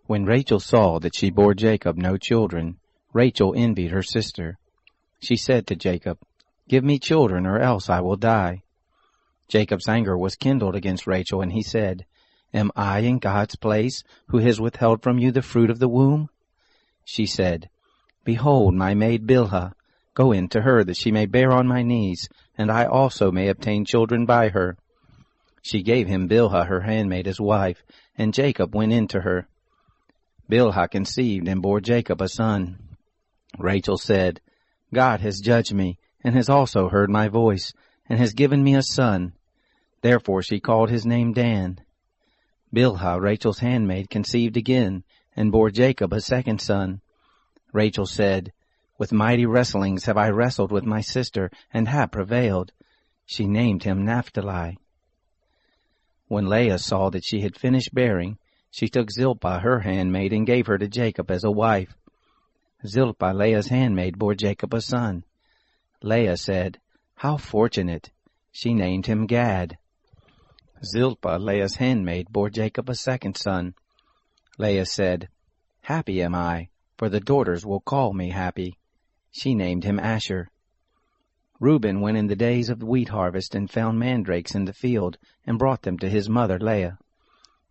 When Rachel saw that she bore Jacob no children, Rachel envied her sister. She said to Jacob, "Give me children, or else I will die." Jacob's anger was kindled against Rachel, and he said, "Am I in God's place, who has withheld from you the fruit of the womb?" She said, "Behold, my maid Bilhah, go in to her, that she may bear on my knees, and I also may obtain children by her." She gave him Bilhah her handmaid as wife, and Jacob went in to her. Bilhah conceived and bore Jacob a son. Rachel said, "God has judged me, and has also heard my voice, and has given me a son." Therefore she called his name Dan. Bilhah, Rachel's handmaid, conceived again, and bore Jacob a second son. Rachel said, "With mighty wrestlings have I wrestled with my sister, and have prevailed." She named him Naphtali. When Leah saw that she had finished bearing, she took Zilpah her handmaid, and gave her to Jacob as a wife. Zilpah, Leah's handmaid, bore Jacob a son. Leah said, "How fortunate!" She named him Gad. Zilpah, Leah's handmaid, bore Jacob a second son. Leah said, "Happy am I, for the daughters will call me happy." She named him Asher. Reuben went in the days of the wheat harvest, and found mandrakes in the field, and brought them to his mother Leah.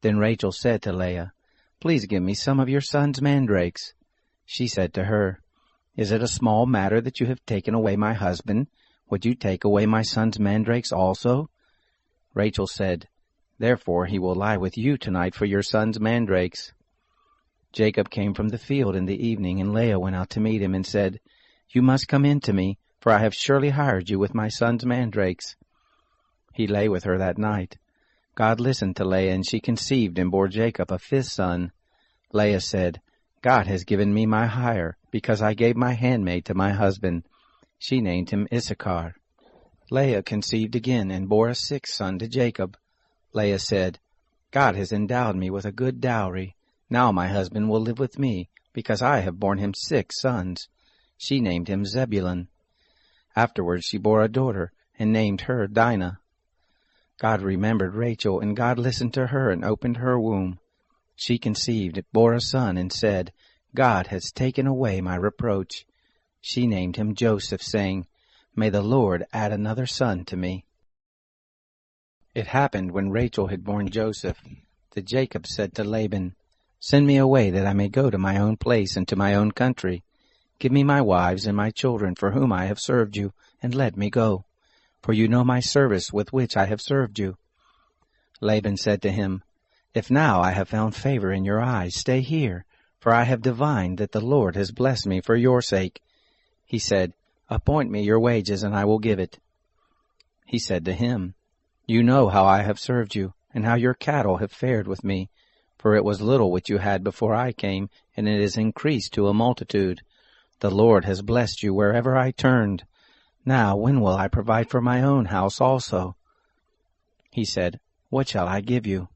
Then Rachel said to Leah, "Please give me some of your son's mandrakes." She said to her, "Is it a small matter that you have taken away my husband? Would you take away my son's mandrakes also?" Rachel said, "Therefore he will lie with you tonight for your son's mandrakes." Jacob came from the field in the evening, and Leah went out to meet him and said, "You must come in to me, for I have surely hired you with my son's mandrakes." He lay with her that night. God listened to Leah, and she conceived and bore Jacob a fifth son. Leah said, "God has given me my hire, because I gave my handmaid to my husband." She named him Issachar. Leah conceived again and bore a sixth son to Jacob. Leah said, "God has endowed me with a good dowry. Now my husband will live with me, because I have borne him 6 sons. She named him Zebulun. Afterwards she bore a daughter, and named her Dinah. God remembered Rachel, and God listened to her and opened her womb. She conceived, bore a son, and said, "God has taken away my reproach." She named him Joseph, saying, "May the Lord add another son to me." It happened when Rachel had borne Joseph, that Jacob said to Laban, "Send me away, that I may go to my own place and to my own country. Give me my wives and my children, for whom I have served you, and let me go. For you know my service with which I have served you." Laban said to him, "If now I have found favor in your eyes, stay here, for I have divined that the Lord has blessed me for your sake." He said, "Appoint me your wages, and I will give it." He said to him, "You know how I have served you, and how your cattle have fared with me. For it was little which you had before I came, and it is increased to a multitude. The Lord has blessed you wherever I turned. Now when will I provide for my own house also?" He said, "What shall I give you?"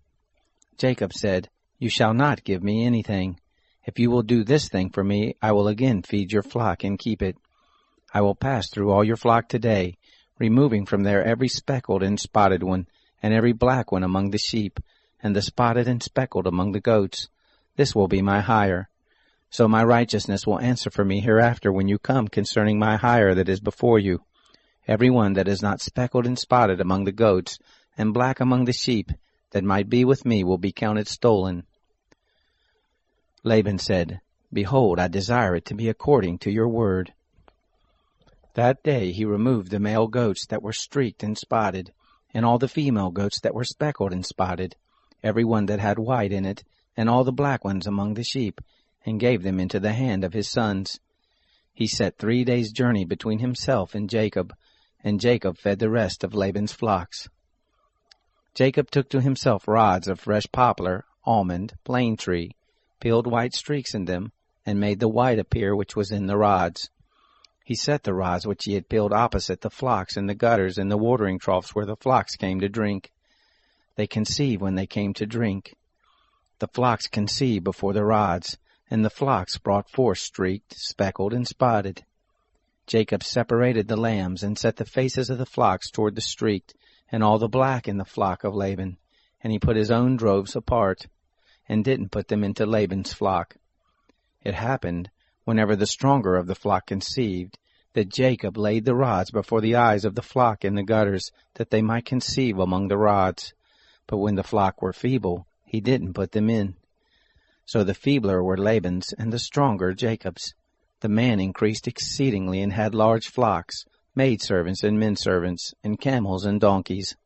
Jacob said, "You shall not give me anything. If you will do this thing for me, I will again feed your flock and keep it. I will pass through all your flock today, removing from there every speckled and spotted one, and every black one among the sheep, and the spotted and speckled among the goats. This will be my hire. So my righteousness will answer for me hereafter when you come concerning my hire that is before you. Every one that is not speckled and spotted among the goats, and black among the sheep, that might be with me, will be counted stolen." Laban said, "Behold, I desire it to be according to your word." That day he removed the male goats that were streaked and spotted, and all the female goats that were speckled and spotted, every one that had white in it, and all the black ones among the sheep, and gave them into the hand of his sons. He set 3 days' journey between himself and Jacob fed the rest of Laban's flocks. Jacob took to himself rods of fresh poplar, almond, plane tree, peeled white streaks in them, and made the white appear which was in the rods. He set the rods which he had peeled opposite the flocks in the gutters and the watering troughs where the flocks came to drink. They conceived when they came to drink. The flocks conceived before the rods, and the flocks brought forth streaked, speckled, and spotted. Jacob separated the lambs, and set the faces of the flocks toward the streaked, and all the black in the flock of Laban, and he put his own droves apart. and didn't put them into Laban's flock. It happened, whenever the stronger of the flock conceived, that Jacob laid the rods before the eyes of the flock in the gutters, that they might conceive among the rods. But when the flock were feeble, he didn't put them in. So the feebler were Laban's, and the stronger Jacob's. The man increased exceedingly, and had large flocks, maidservants and menservants, and camels and donkeys.